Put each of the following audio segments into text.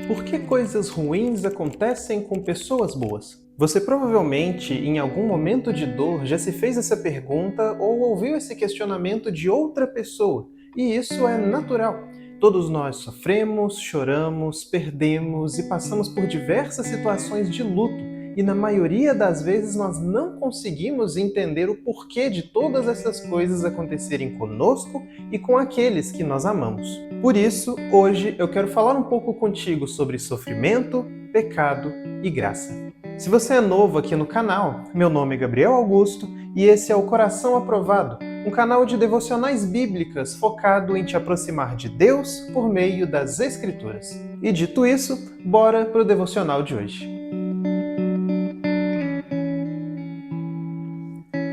Por que coisas ruins acontecem com pessoas boas? Você provavelmente, em algum momento de dor, já se fez essa pergunta ou ouviu esse questionamento de outra pessoa, e isso é natural. Todos nós sofremos, choramos, perdemos e passamos por diversas situações de luto, e na maioria das vezes nós não conseguimos entender o porquê de todas essas coisas acontecerem conosco e com aqueles que nós amamos. Por isso, hoje eu quero falar um pouco contigo sobre sofrimento, pecado e graça. Se você é novo aqui no canal, meu nome é Gabriel Augusto e esse é o Coração Aprovado, um canal de devocionais bíblicas focado em te aproximar de Deus por meio das Escrituras. E dito isso, bora pro devocional de hoje.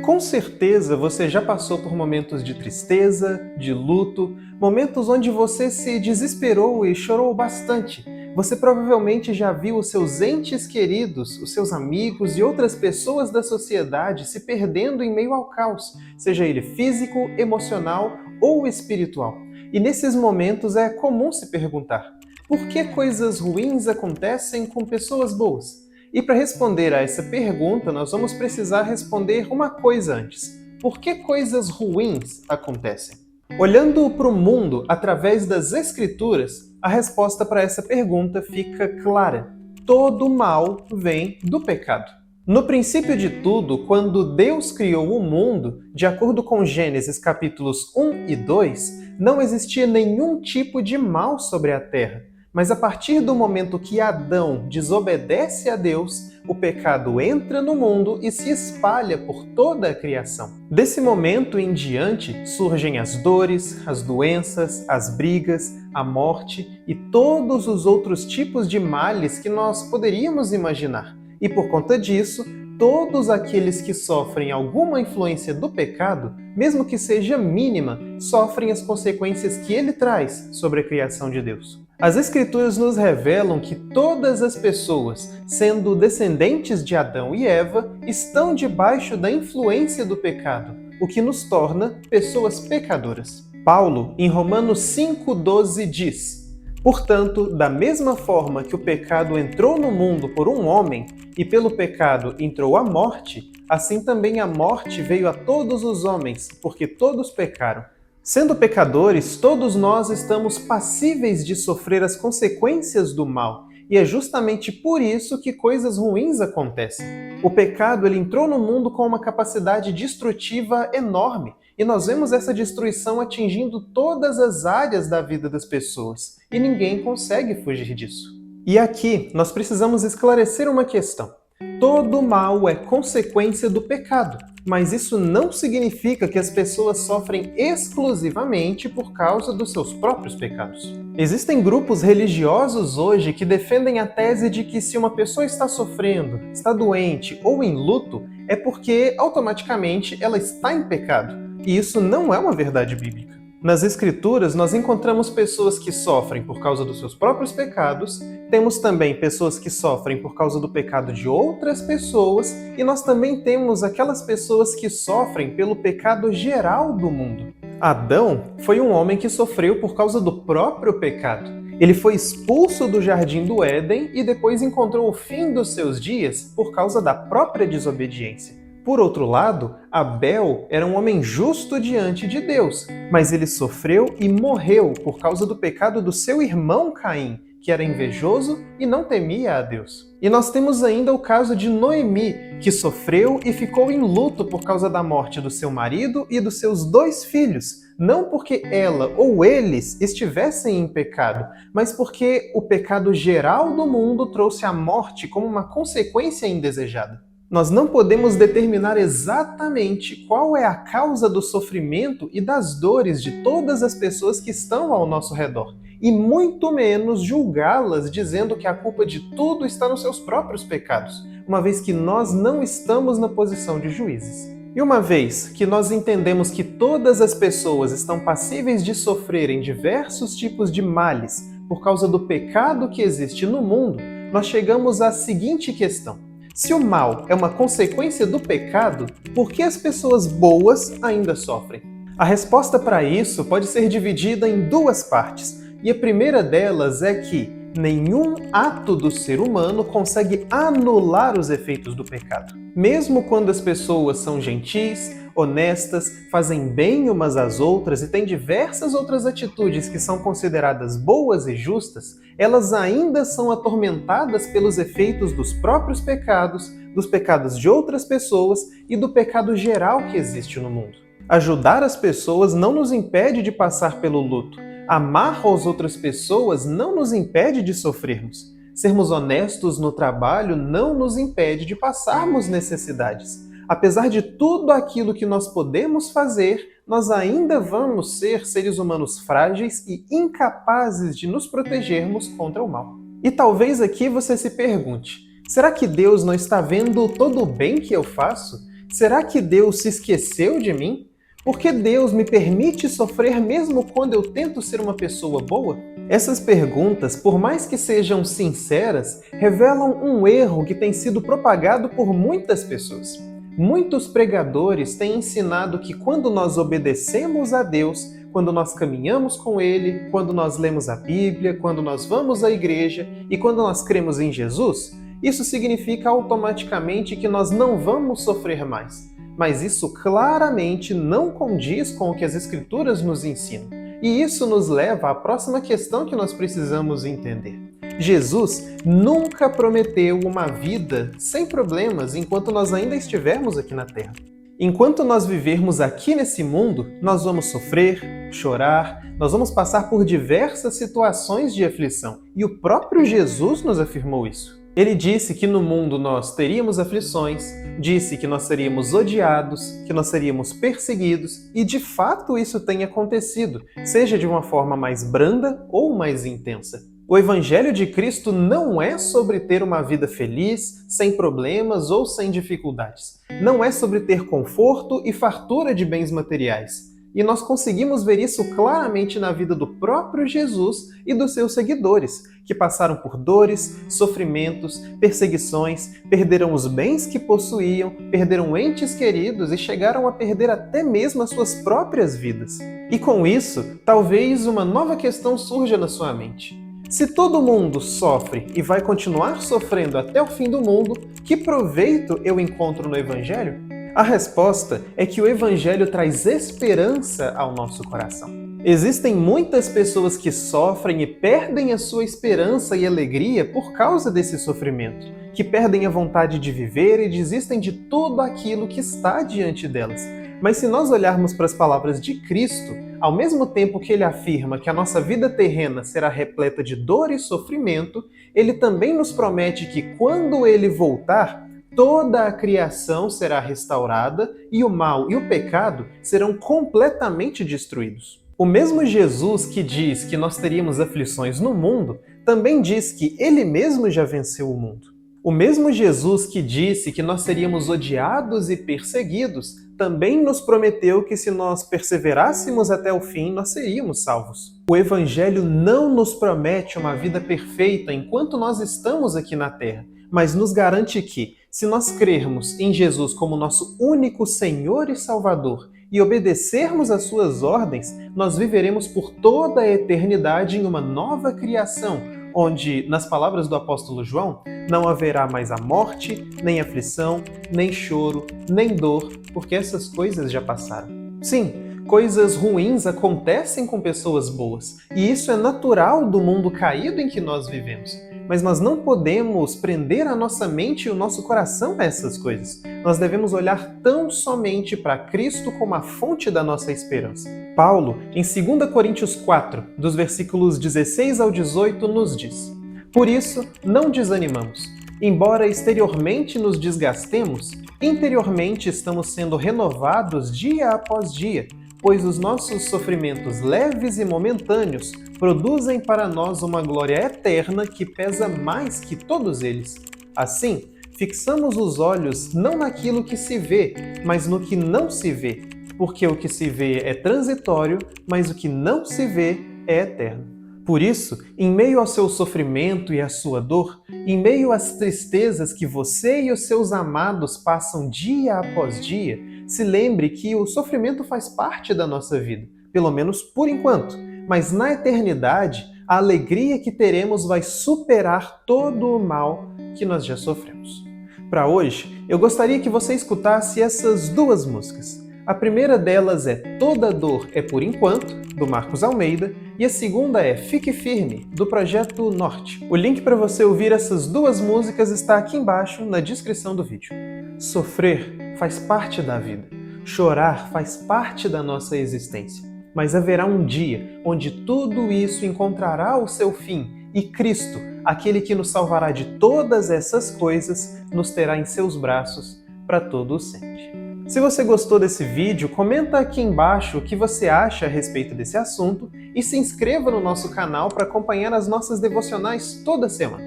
Com certeza você já passou por momentos de tristeza, de luto, momentos onde você se desesperou e chorou bastante. Você provavelmente já viu os seus entes queridos, os seus amigos e outras pessoas da sociedade se perdendo em meio ao caos, seja ele físico, emocional ou espiritual. E nesses momentos é comum se perguntar: por que coisas ruins acontecem com pessoas boas? E para responder a essa pergunta, nós vamos precisar responder uma coisa antes. Por que coisas ruins acontecem? Olhando para o mundo através das Escrituras, a resposta para essa pergunta fica clara. Todo mal vem do pecado. No princípio de tudo, quando Deus criou o mundo, de acordo com Gênesis capítulos 1 e 2, não existia nenhum tipo de mal sobre a terra. Mas a partir do momento que Adão desobedece a Deus, o pecado entra no mundo e se espalha por toda a criação. Desse momento em diante surgem as dores, as doenças, as brigas, a morte e todos os outros tipos de males que nós poderíamos imaginar. E por conta disso, todos aqueles que sofrem alguma influência do pecado, mesmo que seja mínima, sofrem as consequências que ele traz sobre a criação de Deus. As Escrituras nos revelam que todas as pessoas, sendo descendentes de Adão e Eva, estão debaixo da influência do pecado, o que nos torna pessoas pecadoras. Paulo, em Romanos 5,12, diz: portanto, da mesma forma que o pecado entrou no mundo por um homem, e pelo pecado entrou a morte, assim também a morte veio a todos os homens, porque todos pecaram. Sendo pecadores, todos nós estamos passíveis de sofrer as consequências do mal, e é justamente por isso que coisas ruins acontecem. O pecado ele entrou no mundo com uma capacidade destrutiva enorme, e nós vemos essa destruição atingindo todas as áreas da vida das pessoas, e ninguém consegue fugir disso. E aqui nós precisamos esclarecer uma questão. Todo mal é consequência do pecado, mas isso não significa que as pessoas sofrem exclusivamente por causa dos seus próprios pecados. Existem grupos religiosos hoje que defendem a tese de que se uma pessoa está sofrendo, está doente ou em luto, é porque automaticamente ela está em pecado. E isso não é uma verdade bíblica. Nas Escrituras, nós encontramos pessoas que sofrem por causa dos seus próprios pecados, temos também pessoas que sofrem por causa do pecado de outras pessoas, e nós também temos aquelas pessoas que sofrem pelo pecado geral do mundo. Adão foi um homem que sofreu por causa do próprio pecado. Ele foi expulso do jardim do Éden e depois encontrou o fim dos seus dias por causa da própria desobediência. Por outro lado, Abel era um homem justo diante de Deus, mas ele sofreu e morreu por causa do pecado do seu irmão Caim, que era invejoso e não temia a Deus. E nós temos ainda o caso de Noemi, que sofreu e ficou em luto por causa da morte do seu marido e dos seus 2 filhos, não porque ela ou eles estivessem em pecado, mas porque o pecado geral do mundo trouxe a morte como uma consequência indesejada. Nós não podemos determinar exatamente qual é a causa do sofrimento e das dores de todas as pessoas que estão ao nosso redor, e muito menos julgá-las dizendo que a culpa de tudo está nos seus próprios pecados, uma vez que nós não estamos na posição de juízes. E uma vez que nós entendemos que todas as pessoas estão passíveis de sofrerem diversos tipos de males por causa do pecado que existe no mundo, nós chegamos à seguinte questão: se o mal é uma consequência do pecado, por que as pessoas boas ainda sofrem? A resposta para isso pode ser dividida em 2 partes, e a primeira delas é que Nenhum ato do ser humano consegue anular os efeitos do pecado. Mesmo quando as pessoas são gentis, honestas, fazem bem umas às outras e têm diversas outras atitudes que são consideradas boas e justas, elas ainda são atormentadas pelos efeitos dos próprios pecados, dos pecados de outras pessoas e do pecado geral que existe no mundo. Ajudar as pessoas não nos impede de passar pelo luto. Amar as outras pessoas não nos impede de sofrermos. Sermos honestos no trabalho não nos impede de passarmos necessidades. Apesar de tudo aquilo que nós podemos fazer, nós ainda vamos ser seres humanos frágeis e incapazes de nos protegermos contra o mal. E talvez aqui você se pergunte: será que Deus não está vendo todo o bem que eu faço? Será que Deus se esqueceu de mim? Por que Deus me permite sofrer mesmo quando eu tento ser uma pessoa boa? Essas perguntas, por mais que sejam sinceras, revelam um erro que tem sido propagado por muitas pessoas. Muitos pregadores têm ensinado que quando nós obedecemos a Deus, quando nós caminhamos com Ele, quando nós lemos a Bíblia, quando nós vamos à igreja e quando nós cremos em Jesus, isso significa automaticamente que nós não vamos sofrer mais. Mas isso claramente não condiz com o que as Escrituras nos ensinam. E isso nos leva à próxima questão que nós precisamos entender. Jesus nunca prometeu uma vida sem problemas enquanto nós ainda estivermos aqui na Terra. Enquanto nós vivermos aqui nesse mundo, nós vamos sofrer, chorar, nós vamos passar por diversas situações de aflição. E o próprio Jesus nos afirmou isso. Ele disse que no mundo nós teríamos aflições, disse que nós seríamos odiados, que nós seríamos perseguidos, e de fato isso tem acontecido, seja de uma forma mais branda ou mais intensa. O Evangelho de Cristo não é sobre ter uma vida feliz, sem problemas ou sem dificuldades. Não é sobre ter conforto e fartura de bens materiais. E nós conseguimos ver isso claramente na vida do próprio Jesus e dos seus seguidores, que passaram por dores, sofrimentos, perseguições, perderam os bens que possuíam, perderam entes queridos e chegaram a perder até mesmo as suas próprias vidas. E com isso, talvez uma nova questão surja na sua mente. Se todo mundo sofre e vai continuar sofrendo até o fim do mundo, que proveito eu encontro no Evangelho? A resposta é que o Evangelho traz esperança ao nosso coração. Existem muitas pessoas que sofrem e perdem a sua esperança e alegria por causa desse sofrimento, que perdem a vontade de viver e desistem de tudo aquilo que está diante delas. Mas se nós olharmos para as palavras de Cristo, ao mesmo tempo que ele afirma que a nossa vida terrena será repleta de dor e sofrimento, ele também nos promete que quando ele voltar, toda a criação será restaurada e o mal e o pecado serão completamente destruídos. O mesmo Jesus que diz que nós teríamos aflições no mundo, também diz que ele mesmo já venceu o mundo. O mesmo Jesus que disse que nós seríamos odiados e perseguidos, também nos prometeu que se nós perseverássemos até o fim, nós seríamos salvos. O Evangelho não nos promete uma vida perfeita enquanto nós estamos aqui na Terra, mas nos garante que, se nós crermos em Jesus como nosso único Senhor e Salvador e obedecermos às suas ordens, nós viveremos por toda a eternidade em uma nova criação, onde, nas palavras do apóstolo João, não haverá mais a morte, nem aflição, nem choro, nem dor, porque essas coisas já passaram. Sim, coisas ruins acontecem com pessoas boas, e isso é natural do mundo caído em que nós vivemos. Mas nós não podemos prender a nossa mente e o nosso coração a essas coisas. Nós devemos olhar tão somente para Cristo como a fonte da nossa esperança. Paulo, em 2 Coríntios 4, dos versículos 16 ao 18, nos diz: Por isso, não desanimamos. Embora exteriormente nos desgastemos, interiormente estamos sendo renovados dia após dia, pois os nossos sofrimentos leves e momentâneos produzem para nós uma glória eterna que pesa mais que todos eles. Assim, fixamos os olhos não naquilo que se vê, mas no que não se vê, porque o que se vê é transitório, mas o que não se vê é eterno. Por isso, em meio ao seu sofrimento e à sua dor, em meio às tristezas que você e os seus amados passam dia após dia, se lembre que o sofrimento faz parte da nossa vida, pelo menos por enquanto, mas na eternidade a alegria que teremos vai superar todo o mal que nós já sofremos. Para hoje, eu gostaria que você escutasse essas duas músicas. A primeira delas é Toda Dor é Por Enquanto, do Marcos Almeida, e a segunda é Fique Firme, do Projeto Norte. O link para você ouvir essas duas músicas está aqui embaixo na descrição do vídeo. Sofrer faz parte da vida. Chorar faz parte da nossa existência. Mas haverá um dia onde tudo isso encontrará o seu fim e Cristo, aquele que nos salvará de todas essas coisas, nos terá em seus braços para todo o sempre. Se você gostou desse vídeo, comenta aqui embaixo o que você acha a respeito desse assunto e se inscreva no nosso canal para acompanhar as nossas devocionais toda semana.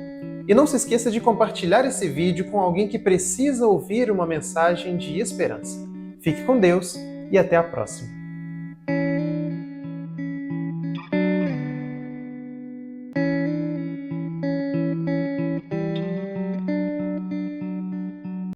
E não se esqueça de compartilhar esse vídeo com alguém que precisa ouvir uma mensagem de esperança. Fique com Deus e até a próxima.